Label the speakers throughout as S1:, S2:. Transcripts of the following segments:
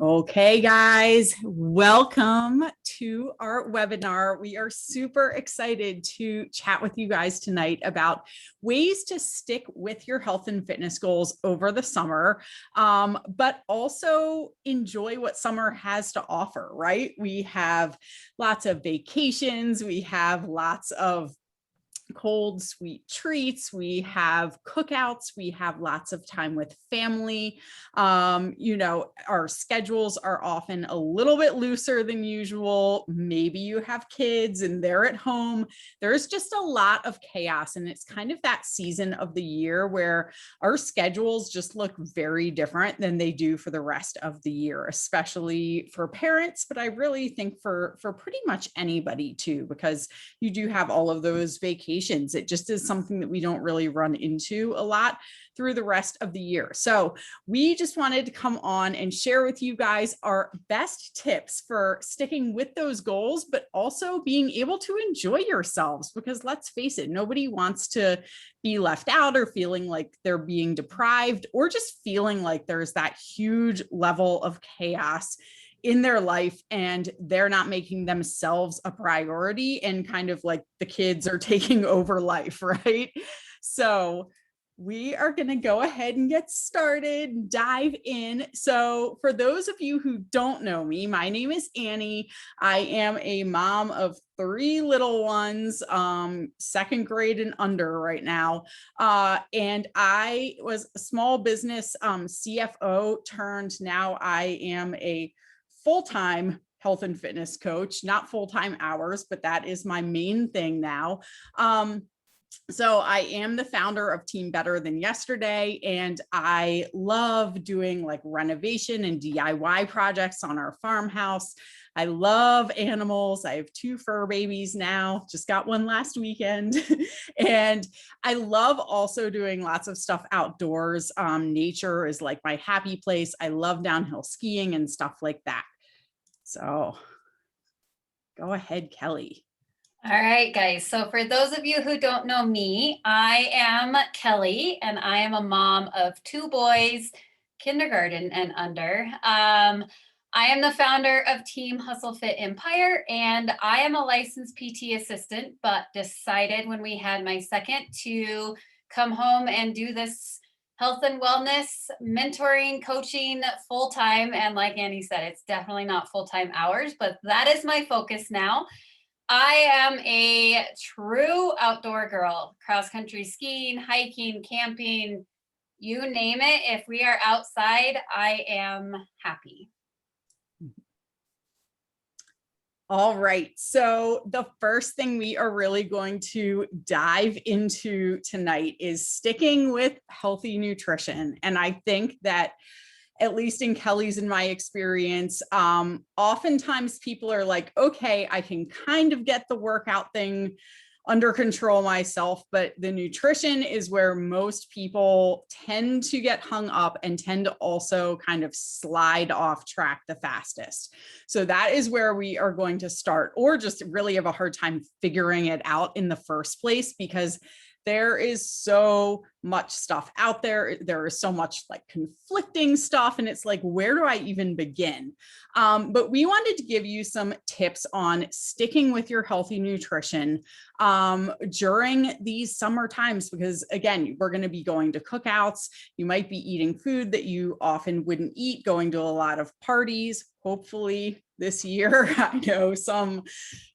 S1: Okay, guys, welcome to our webinar. We are super excited to chat with you guys tonight about ways to stick with your health and fitness goals over the summer, but also enjoy what summer has to offer, right? We have lots of vacations, we have lots of cold, sweet treats. We have cookouts. We have lots of time with family. Our schedules are often a little bit looser than usual. Maybe you have kids and they're at home. There's just a lot of chaos. And it's kind of that season of the year where our schedules just look very different than they do for the rest of the year, especially for parents. But I really think for pretty much anybody too, because you do have all of those vacations. It just is something that we don't really run into a lot through the rest of the year. So we just wanted to come on and share with you guys our best tips for sticking with those goals, but also being able to enjoy yourselves, because let's face it, nobody wants to be left out or feeling like they're being deprived or just feeling like there's that huge level of chaos in their life and they're not making themselves a priority and kind of like the kids are taking over life, right? So we are going to go ahead and get started, dive in. So for those of you who don't know me, my name is Annie. I am a mom of 3 little ones, second grade and under right now. And I was a small business CFO turned now I am a full-time health and fitness coach, not full-time hours, but that is my main thing now. So I am the founder of Team Better Than Yesterday, and I love doing like renovation and DIY projects on our farmhouse. I love animals. I have 2 fur babies now, just got one last weekend. And I love also doing lots of stuff outdoors. Nature is like my happy place. I love downhill skiing and stuff like that. So go ahead, Kelly.
S2: All right, guys. So for those of you who don't know me, I am Kelly, and I am a mom of 2 boys, kindergarten and under. I am the founder of Team Hustle Fit Empire, and I am a licensed PT assistant, but decided when we had my second to come home and do this health and wellness mentoring, coaching full-time. And like Annie said, it's definitely not full-time hours, but that is my focus now. I am a true outdoor girl, cross-country skiing, hiking, camping, you name it. If we are outside, I am happy.
S1: All right, so the first thing we are really going to dive into tonight is sticking with healthy nutrition. And I think that, at least in Kelly's and my experience, oftentimes people are like, okay, I can kind of get the workout thing under control myself, but the nutrition is where most people tend to get hung up and tend to also kind of slide off track the fastest. So that is where we are going to start, or just really have a hard time figuring it out in the first place, because there is so much stuff out there. There is so much like conflicting stuff. And it's like, where do I even begin? But we wanted to give you some tips on sticking with your healthy nutrition during these summer times, because again, we're going to be going to cookouts. You might be eating food that you often wouldn't eat, going to a lot of parties, hopefully this year. I know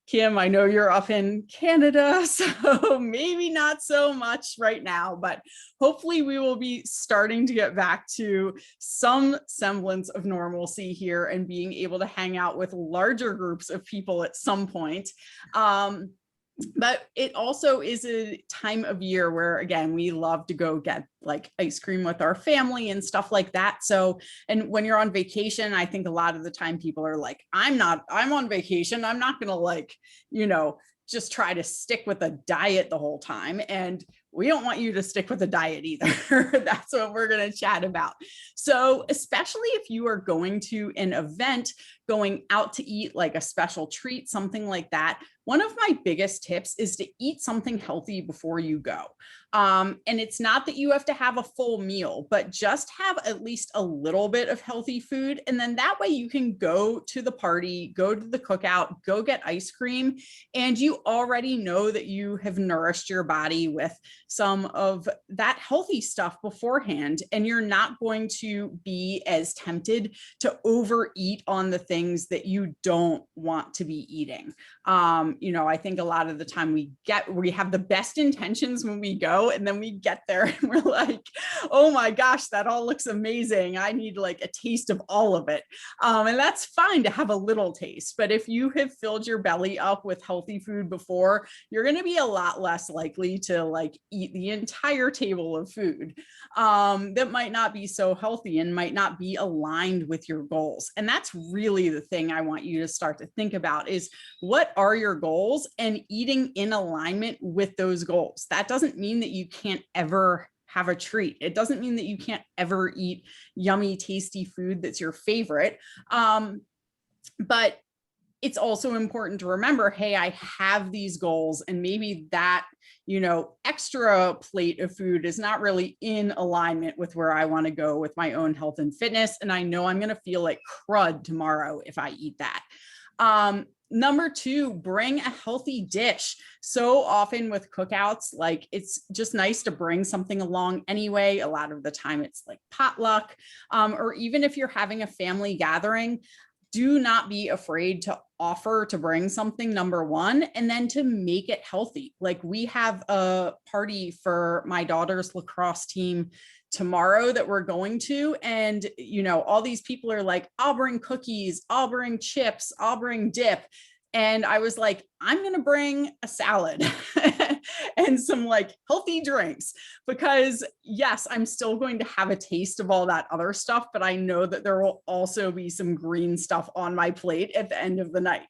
S1: Kim, I know you're up in Canada, so maybe not so much right now, but hopefully we will be starting to get back to some semblance of normalcy here and being able to hang out with larger groups of people at some point. But it also is a time of year where, again, we love to go get like ice cream with our family and stuff like that. So, and when you're on vacation, I think a lot of the time people are like, I'm on vacation. I'm not going to like, just try to stick with a diet the whole time. And we don't want you to stick with a diet either. That's what we're going to chat about. So especially if you are going to an event, going out to eat like a special treat, something like that, one of my biggest tips is to eat something healthy before you go. And it's not that you have to have a full meal, but just have at least a little bit of healthy food. And then that way you can go to the party, go to the cookout, go get ice cream, and you already know that you have nourished your body with some of that healthy stuff beforehand. And you're not going to be as tempted to overeat on the things that you don't want to be eating. I think a lot of the time we have the best intentions when we go, and then we get there and we're like, oh my gosh, that all looks amazing. I need like a taste of all of it. And that's fine to have a little taste. But if you have filled your belly up with healthy food before, you're going to be a lot less likely to like eat the entire table of food that might not be so healthy and might not be aligned with your goals. And that's really the thing I want you to start to think about is, what are your goals, and eating in alignment with those goals. That doesn't mean that you can't ever have a treat. It doesn't mean that you can't ever eat yummy, tasty food that's your favorite. But it's also important to remember, hey, I have these goals, and maybe that, extra plate of food is not really in alignment with where I want to go with my own health and fitness. And I know I'm going to feel like crud tomorrow if I eat that. Number two, bring a healthy dish. So often with cookouts, like it's just nice to bring something along anyway. A lot of the time it's like potluck, or even if you're having a family gathering, do not be afraid to offer to bring something, number one, and then to make it healthy. Like we have a party for my daughter's lacrosse team tomorrow that we're going to. And, all these people are like, I'll bring cookies, I'll bring chips, I'll bring dip. And I was like, I'm going to bring a salad and some like healthy drinks, because yes, I'm still going to have a taste of all that other stuff, but I know that there will also be some green stuff on my plate at the end of the night.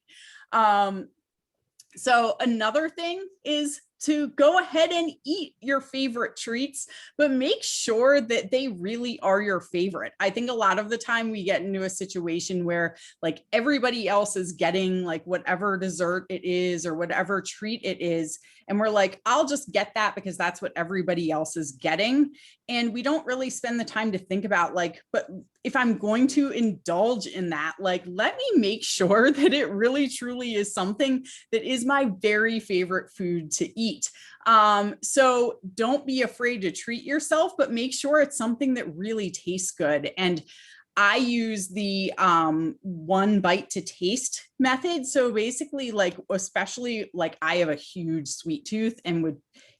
S1: So another thing is to go ahead and eat your favorite treats, but make sure that they really are your favorite. I think a lot of the time we get into a situation where like everybody else is getting like whatever dessert it is or whatever treat it is. And we're like, I'll just get that because that's what everybody else is getting. And we don't really spend the time to think about like, but if I'm going to indulge in that, like, let me make sure that it really truly is something that is my very favorite food to eat. So don't be afraid to treat yourself, but make sure it's something that really tastes good. And I use the one bite to taste method. So basically, like, especially like I have a huge sweet tooth and would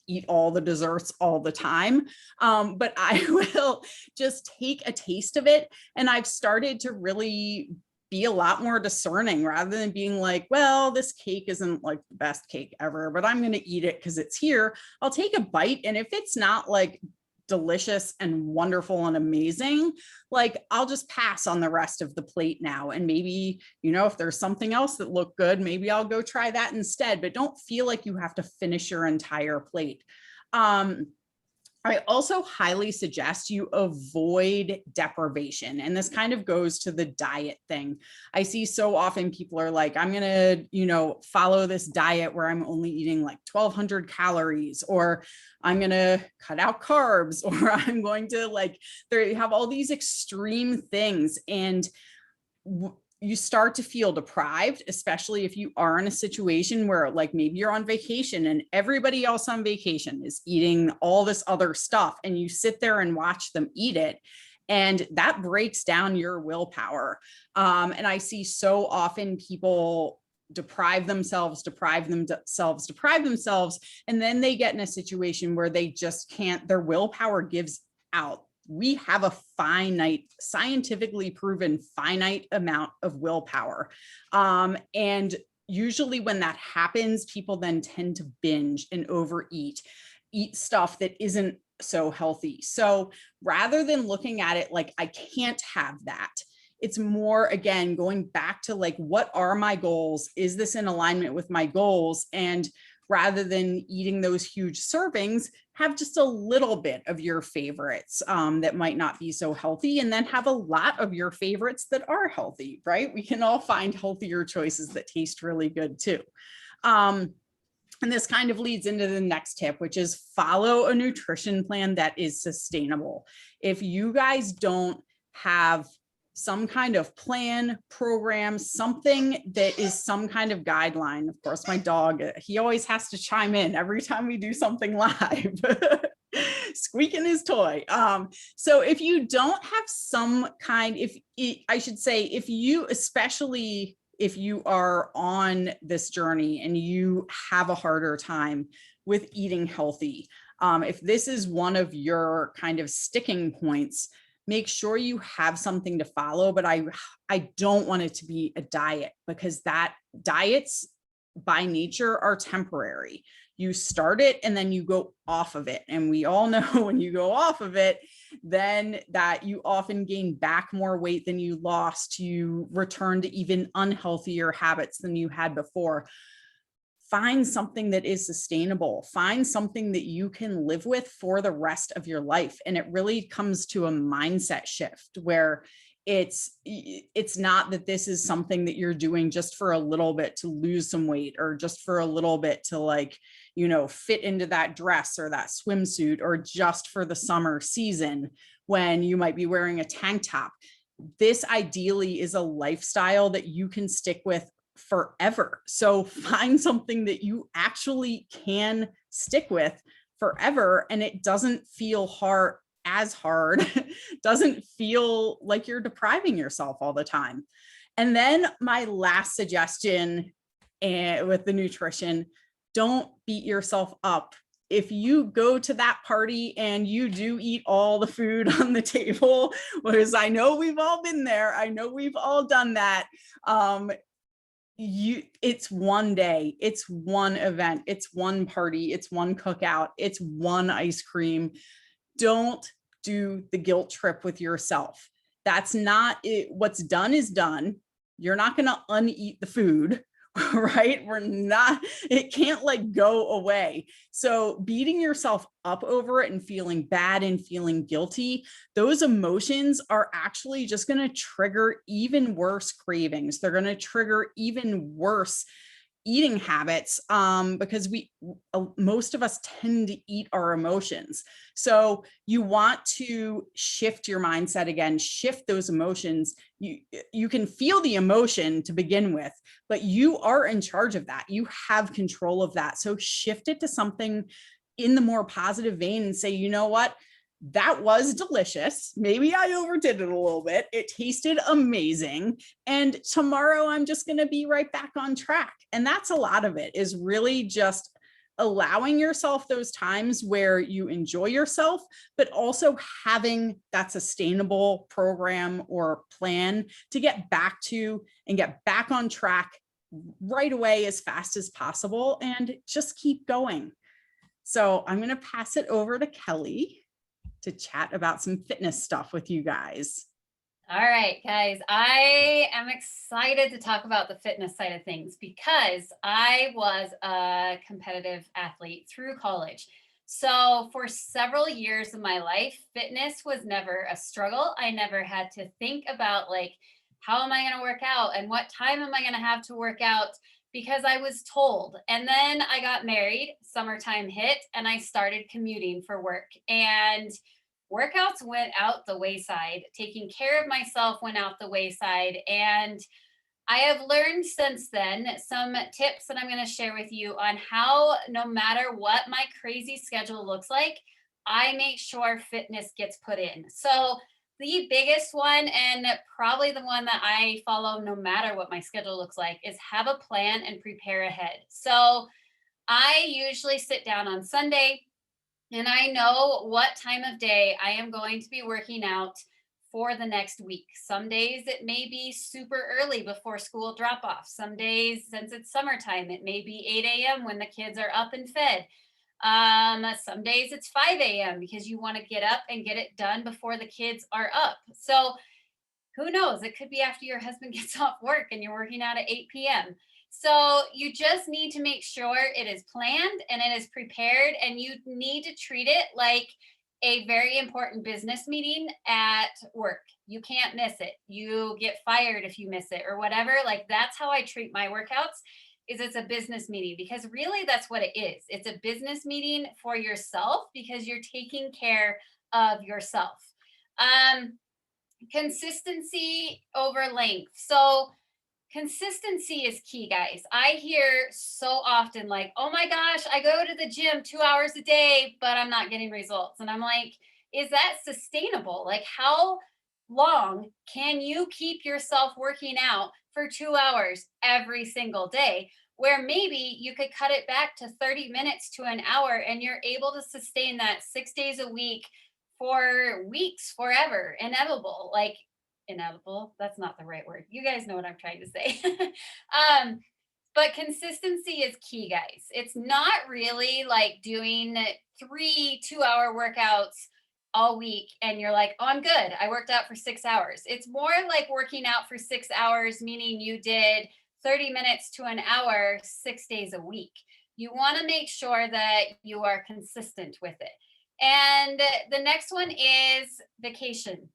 S1: eat all the desserts all the time. But I will just take a taste of it. And I've started to really be a lot more discerning rather than being like, well, this cake isn't like the best cake ever, but I'm going to eat it because it's here. I'll take a bite. And if it's not like delicious and wonderful and amazing, like I'll just pass on the rest of the plate now. And maybe, if there's something else that looked good, maybe I'll go try that instead, but don't feel like you have to finish your entire plate. I also highly suggest you avoid deprivation. And this kind of goes to the diet thing. I see so often people are like, I'm going to, follow this diet where I'm only eating like 1,200 calories, or I'm going to cut out carbs, or I'm going to like, they have all these extreme things. And you start to feel deprived, especially if you are in a situation where like maybe you're on vacation and everybody else on vacation is eating all this other stuff, and you sit there and watch them eat it. And that breaks down your willpower. And I see so often people deprive themselves, and then they get in a situation where they just can't, their willpower gives out. We have a finite, scientifically proven finite amount of willpower. And usually when that happens, people then tend to binge and overeat, eat stuff that isn't so healthy. So rather than looking at it like, I can't have that, it's more, again, going back to like, what are my goals? Is this in alignment with my goals? And rather than eating those huge servings, have just a little bit of your favorites that might not be so healthy, and then have a lot of your favorites that are healthy, right? We can all find healthier choices that taste really good too. And this kind of leads into the next tip, which is follow a nutrition plan that is sustainable. If you guys don't have some kind of plan, program, something that is some kind of guideline. Of course, my dog, he always has to chime in every time we do something live. Squeaking his toy. So if you don't have some kind, I should say, if you, especially if you are on this journey and you have a harder time with eating healthy, if this is one of your kind of sticking points, make sure you have something to follow. But I don't want it to be a diet, because diets by nature are temporary. You start it and then you go off of it. And we all know when you go off of it, then that you often gain back more weight than you lost. You return to even unhealthier habits than you had before. Find something that is sustainable. Find something that you can live with for the rest of your life. And it really comes to a mindset shift where it's not that this is something that you're doing just for a little bit to lose some weight, or just for a little bit to, like, fit into that dress or that swimsuit, or just for the summer season when you might be wearing a tank top. This ideally is a lifestyle that you can stick with forever. So find something that you actually can stick with forever, and it doesn't feel hard, doesn't feel like you're depriving yourself all the time. And then my last suggestion with the nutrition, don't beat yourself up. If you go to that party and you do eat all the food on the table, because I know we've all been there, I know we've all done that. It's one day, it's one event, it's one party, it's one cookout, it's one ice cream. Don't do the guilt trip with yourself. That's not it. What's done is done. You're not going to uneat the food, right? It can't like go away. So beating yourself up over it and feeling bad and feeling guilty, those emotions are actually just going to trigger even worse cravings. They're going to trigger even worse eating habits, because most of us tend to eat our emotions. So you want to shift your mindset again, shift those emotions. You can feel the emotion to begin with, but you are in charge of that. You have control of that. So shift it to something in the more positive vein and say, you know what? That was delicious. Maybe I overdid it a little bit. It tasted amazing. And tomorrow I'm just going to be right back on track. And that's a lot of it, is really just allowing yourself those times where you enjoy yourself, but also having that sustainable program or plan to get back to and get back on track right away as fast as possible, and just keep going. So I'm going to pass it over to Kelly to chat about some fitness stuff with you guys.
S2: All right, guys, I am excited to talk about the fitness side of things because I was a competitive athlete through college. So for several years of my life, fitness was never a struggle. I never had to think about, like, how am I going to work out and what time am I going to have to work out, because I was told. And then I got married, summertime hit, and I started commuting for work. And workouts went out the wayside. Taking care of myself went out the wayside. And I have learned since then some tips that I'm going to share with you on how, no matter what my crazy schedule looks like, I make sure fitness gets put in. So the biggest one, and probably the one that I follow no matter what my schedule looks like, is have a plan and prepare ahead. So I usually sit down on Sunday and I know what time of day I am going to be working out for the next week. Some days it may be super early before school drop off. Some days, since it's summertime, it may be 8 a.m. when the kids are up and fed. Some days it's 5 a.m. because you want to get up and get it done before the kids are up. So who knows? It could be after your husband gets off work and you're working out at 8 p.m. So you just need to make sure it is planned and it is prepared, and you need to treat it like a very important business meeting at work. You can't miss it. You get fired if you miss it or whatever. Like, that's how I treat my workouts. is it's a business meeting, because really that's what it is. It's a business meeting for yourself because you're taking care of yourself. Um, Consistency over length. So consistency is key, guys. I hear so often, like, oh my gosh, I go to the gym 2 hours a day, but I'm not getting results. And I'm like, is that sustainable? Like, how long can you keep yourself working out for 2 hours every single day? Where maybe you could cut it back to 30 minutes to an hour and you're able to sustain that 6 days a week for weeks, forever, inevitable. Like, inevitable, that's not the right word, you guys know what I'm trying to say. um but consistency is key, guys. It's not really like doing 3 2-hour workouts all week and you're like, oh, I'm good, I worked out for 6 hours. It's more like working out for 6 hours, meaning you did 30 minutes to an hour 6 days a week. You want to make sure that you are consistent with it. And the next one is vacation.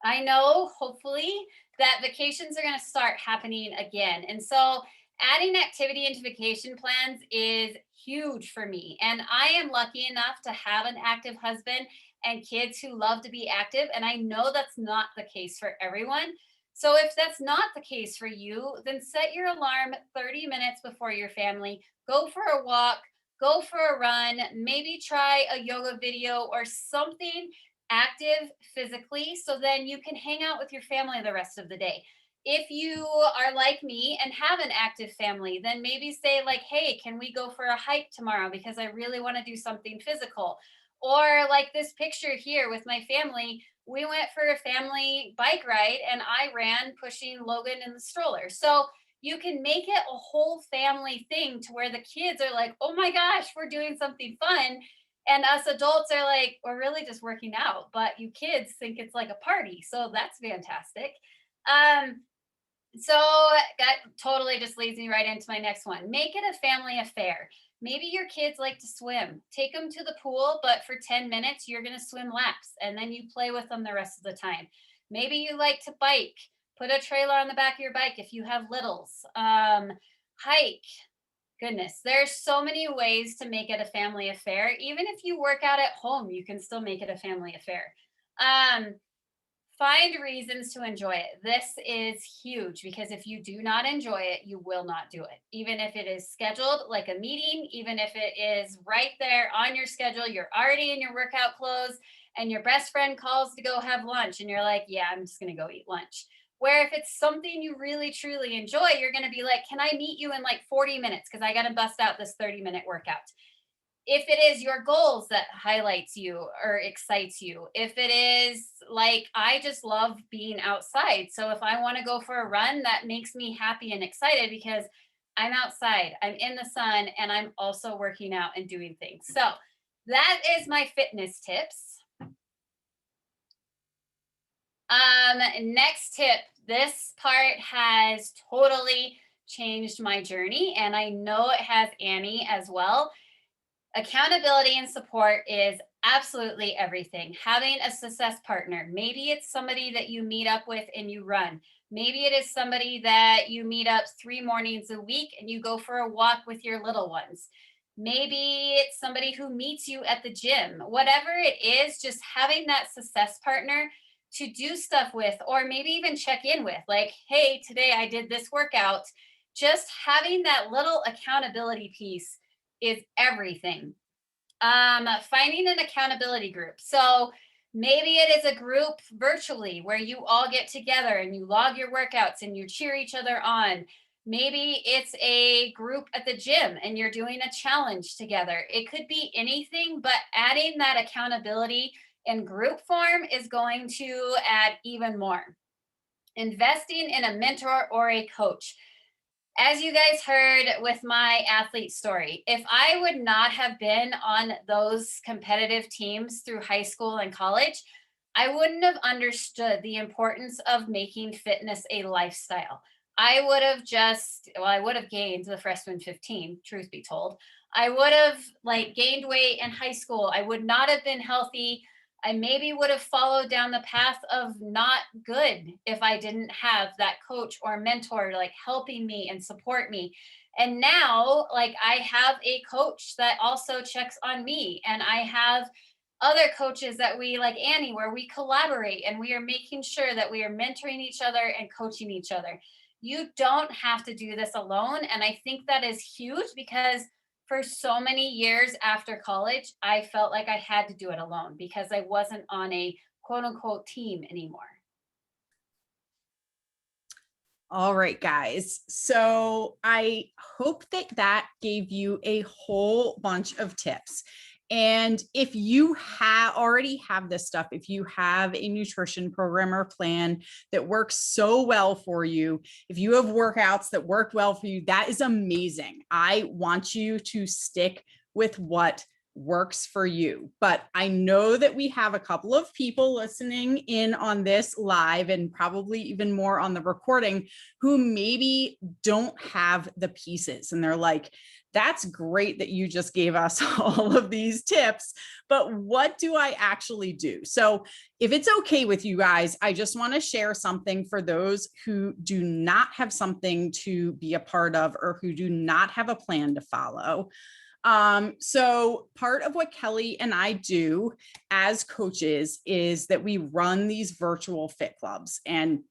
S2: I know, hopefully, that vacations are going to start happening again. And so adding activity into vacation plans is huge for me. And I am lucky enough to have an active husband and kids who love to be active. And I know that's not the case for everyone. So if that's not the case for you, then set your alarm 30 minutes before your family, go for a walk, go for a run, maybe try a yoga video or something active physically, so then you can hang out with your family the rest of the day. If you are like me and have an active family, then maybe say like, hey, can we go for a hike tomorrow because I really want to do something physical? Or like this picture here with my family, we went for a family bike ride and I ran pushing Logan in the stroller. So you can make it a whole family thing to where the kids are like, oh my gosh, we're doing something fun, and us adults are like, we're really just working out, but you kids think it's like a party. So that's fantastic. Um, so that totally just leads me right into my next one. Make it a family affair. Maybe your kids like to swim. Take them to the pool, but for 10 minutes, you're going to swim laps and then you play with them the rest of the time. Maybe you like to bike. Put a trailer on the back of your bike if you have littles. Hike. Goodness, there's so many ways to make it a family affair. Even if you work out at home, you can still make it a family affair. Um, Find reasons to enjoy it. This is huge because if you do not enjoy it, you will not do it. Even if it is scheduled like a meeting, even if it is right there on your schedule, you're already in your workout clothes and your best friend calls to go have lunch and you're like, yeah, I'm just going to go eat lunch. Where if it's something you really truly enjoy, you're going to be like, can I meet you in like 40 minutes? Because I got to bust out this 30-minute workout. If it is your goals that highlights you or excites you, if it is like, I just love being outside. So if I want to go for a run, that makes me happy and excited because I'm outside, I'm in the sun, and I'm also working out and doing things. So that is my fitness tips. Next tip. This part has totally changed my journey, and I know it has Annie as well. Accountability and support is absolutely everything. Having a success partner. Maybe it's somebody that you meet up with and you run. Maybe it is somebody that you meet up 3 mornings a week and you go for a walk with your little ones. Maybe it's somebody who meets you at the gym. Whatever it is, just having that success partner to do stuff with, or maybe even check in with, like, hey, today I did this workout. Just having that little accountability piece is everything. Finding an accountability group. So maybe it is a group virtually where you all get together and you log your workouts and you cheer each other on. Maybe it's a group at the gym and you're doing a challenge together. It could be anything, but adding that accountability in group form is going to add even more. Investing in a mentor or a coach. As you guys heard with my athlete story, if I would not have been on those competitive teams through high school and college, I wouldn't have understood the importance of making fitness a lifestyle. I would have I would have gained the freshman 15, truth be told. I would have like gained weight in high school. I would not have been healthy I maybe would have followed down the path of not good if I didn't have that coach or mentor like helping me and support me. And now, like, I have a coach that also checks on me, and I have other coaches that we like Annie, where we collaborate and we are making sure that we are mentoring each other and coaching each other. You don't have to do this alone. And I think that is huge because for so many years after college, I felt like I had to do it alone because I wasn't on a quote unquote team anymore.
S1: All right, guys. So I hope that that gave you a whole bunch of tips. And if you already have this stuff, if you have a nutrition program or plan that works so well for you, if you have workouts that work well for you, that is amazing. I want you to stick with what works for you. But I know that we have a couple of people listening in on this live and probably even more on the recording who maybe don't have the pieces. And they're like, that's great that you just gave us all of these tips, but what do I actually do? So if it's okay with you guys, I just want to share something for those who do not have something to be a part of or who do not have a plan to follow. So part of what Kelly and I do as coaches is that we run these virtual fit clubs, and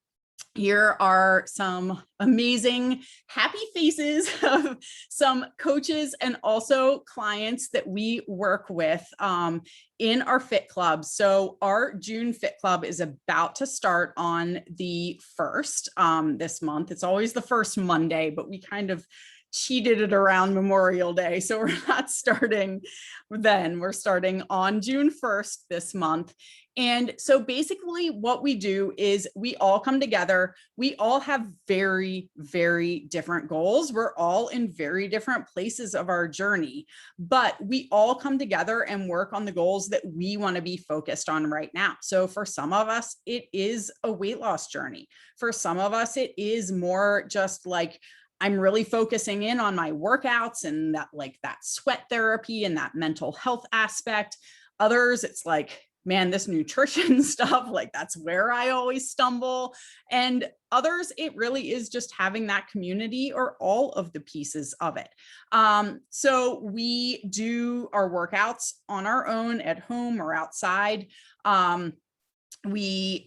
S1: here are some amazing happy faces of some coaches and also clients that we work with in our fit club. So our June fit club is about to start on the 1st this month. It's always the first Monday, but we kind of cheated it around Memorial Day. So we're not starting then, we're starting on June 1st this month. And so basically what we do is we all come together. We all have very, very different goals. We're all in very different places of our journey, but we all come together and work on the goals that we want to be focused on right now. So for some of us, it is a weight loss journey. For some of us, it is more just like, I'm really focusing in on my workouts and that sweat therapy and that mental health aspect. Others, it's like, man, this nutrition stuff, like that's where I always stumble. And others, it really is just having that community or all of the pieces of it. So we do our workouts on our own at home or outside. We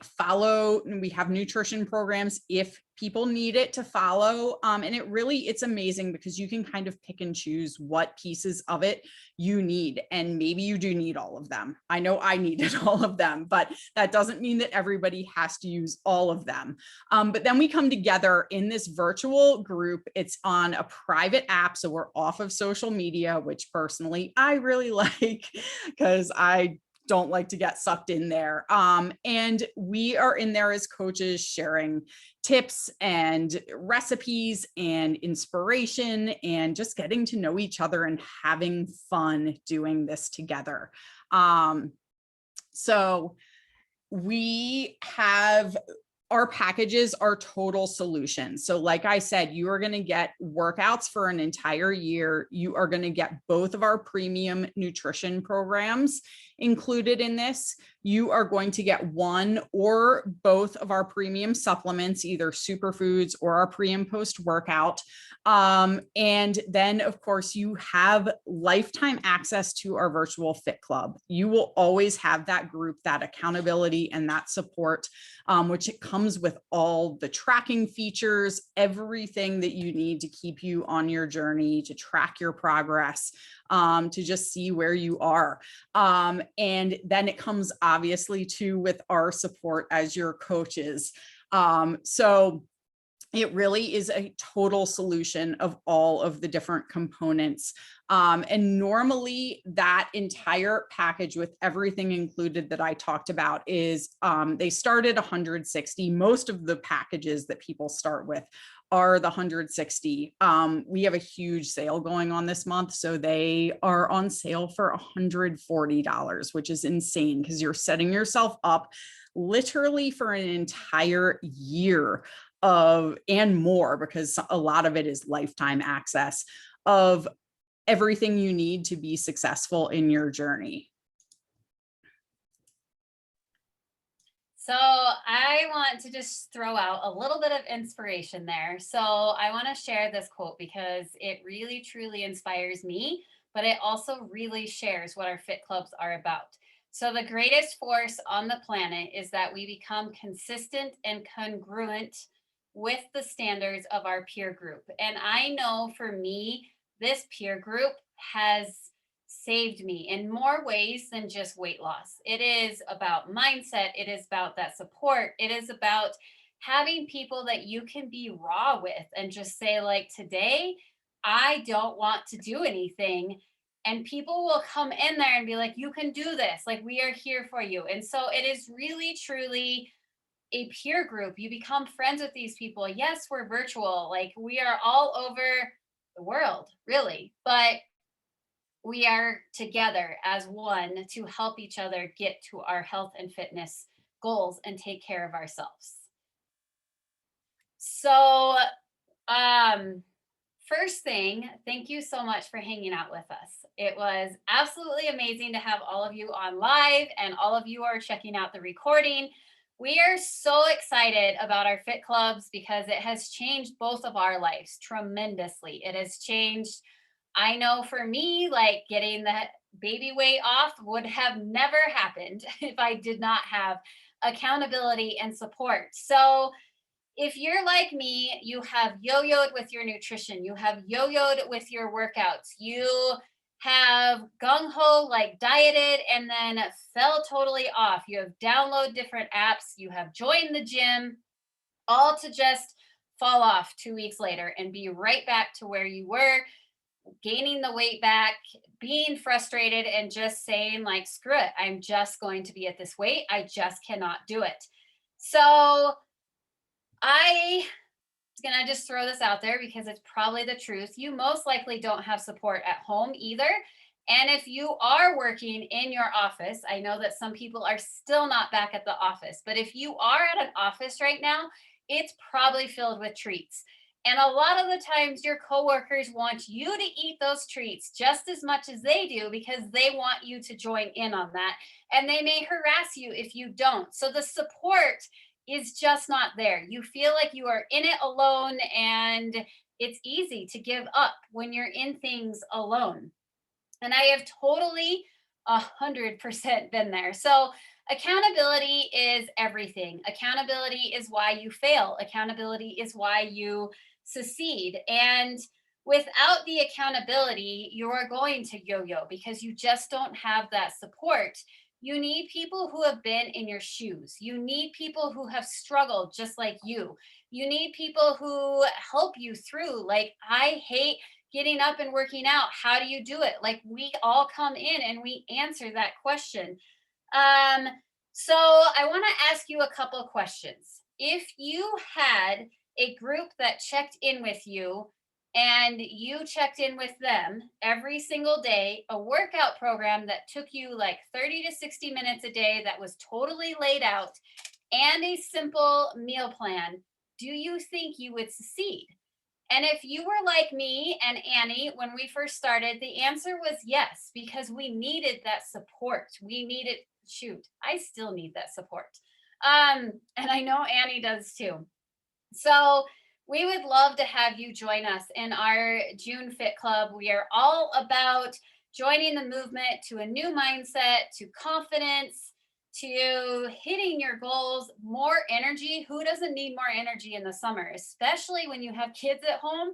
S1: have nutrition programs if people need it to follow. And it's amazing because you can kind of pick and choose what pieces of it you need. And maybe you do need all of them. I know I needed all of them, but that doesn't mean that everybody has to use all of them. But then we come together in this virtual group. It's on a private app. So we're off of social media, which personally I really like because I don't like to get sucked in there. And we are in there as coaches sharing tips and recipes and inspiration and just getting to know each other and having fun doing this together. So we have our packages are total solutions. So like I said, you are going to get workouts for an entire year. You are going to get both of our premium nutrition programs included in this. You are going to get one or both of our premium supplements, either superfoods or our pre and post workout. And then of course you have lifetime access to our virtual fit club. You will always have that group, that accountability and that support, which it comes with all the tracking features, everything that you need to keep you on your journey, to track your progress, to just see where you are. And then it comes obviously too with our support as your coaches. So it really is a total solution of all of the different components. And normally that entire package with everything included that I talked about is, they start at 160. Most of the packages that people start with are the 160. We have a huge sale going on this month. So they are on sale for $140, which is insane because you're setting yourself up literally for an entire year and more, because a lot of it is lifetime access of everything you need to be successful in your journey.
S2: So I want to just throw out a little bit of inspiration there. So I want to share this quote because it really truly inspires me, but it also really shares what our fit clubs are about. So the greatest force on the planet is that we become consistent and congruent with the standards of our peer group. And I know for me, this peer group has saved me in more ways than just weight loss. It is about mindset, it is about that support, it is about having people that you can be raw with and just say, like, today, I don't want to do anything. And people will come in there and be like, you can do this. Like, we are here for you. And so it is really, truly a peer group. You become friends with these people. Yes, we're virtual. Like, we are all over the world, really. But we are together as one to help each other get to our health and fitness goals and take care of ourselves. So, um, first thing, thank you so much for hanging out with us. It was absolutely amazing to have all of you on live and all of you are checking out the recording. We are so excited about our fit clubs because it has changed both of our lives tremendously. It has changed, I know for me, like getting the baby weight off would have never happened if I did not have accountability and support. So, if you're like me, you have yo-yoed with your nutrition, you have yo-yoed with your workouts, you have gung-ho like dieted and then fell totally off. You have downloaded different apps, you have joined the gym, all to just fall off 2 weeks later and be right back to where you were, gaining the weight back, being frustrated and just saying like, screw it, I'm just going to be at this weight. I just cannot do it. So I gonna just throw this out there because it's probably the truth. You most likely don't have support at home either. And if you are working in your office, I know that some people are still not back at the office, but if you are at an office right now, it's probably filled with treats. And a lot of the times your coworkers want you to eat those treats just as much as they do because they want you to join in on that. And they may harass you if you don't. So the support is just not there. You feel like you are in it alone, and it's easy to give up when you're in things alone. And I have totally 100% been there. So accountability is everything. Accountability is why you fail. Accountability is why you succeed. And without the accountability, you are going to yo-yo because you just don't have that support. You need people who have been in your shoes. You need people who have struggled just like you. You need people who help you through. Like, I hate getting up and working out. How do you do it? Like, we all come in and we answer that question. Um, so I want to ask you a couple of questions. If you had a group that checked in with you and you checked in with them every single day, a workout program that took you like 30 to 60 minutes a day that was totally laid out, and a simple meal plan, do you think you would succeed? And if you were like me and Annie when we first started, the answer was yes, because we needed that support. We needed, shoot, I still need that support. And I know Annie does too. So we would love to have you join us in our June Fit Club. We are all about joining the movement to a new mindset, to confidence, to hitting your goals, more energy. Who doesn't need more energy in the summer, especially when you have kids at home?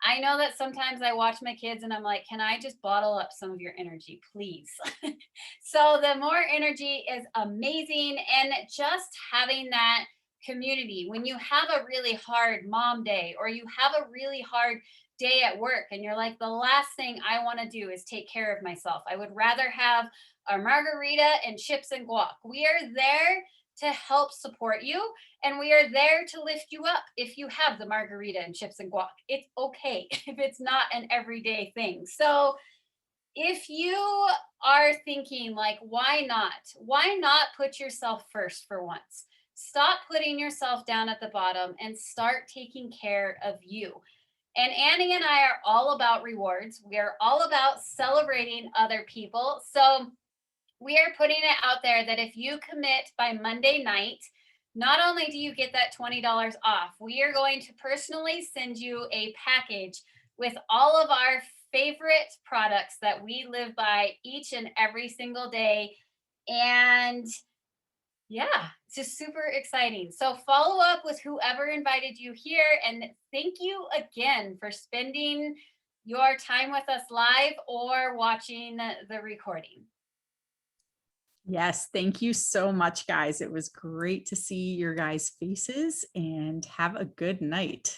S2: I know that sometimes I watch my kids and I'm like, can I just bottle up some of your energy, please? So the more energy is amazing. And just having that community, when you have a really hard mom day or you have a really hard day at work and you're like, the last thing I want to do is take care of myself, I would rather have a margarita and chips and guac. We are there to help support you, and we are there to lift you up. If you have the margarita and chips and guac, it's okay if it's not an everyday thing. So if you are thinking like, why not put yourself first for once? Stop putting yourself down at the bottom and start taking care of you. And Annie and I are all about rewards. We are all about celebrating other people. So we are putting it out there that if you commit by Monday night not only do you get that $20 off, we are going to personally send you a package with all of our favorite products that we live by each and every single day. And yeah, it's just super exciting. So follow up with whoever invited you here. And thank you again for spending your time with us live or watching the recording.
S1: Yes, thank you so much, guys. It was great to see your guys' faces, and have a good night.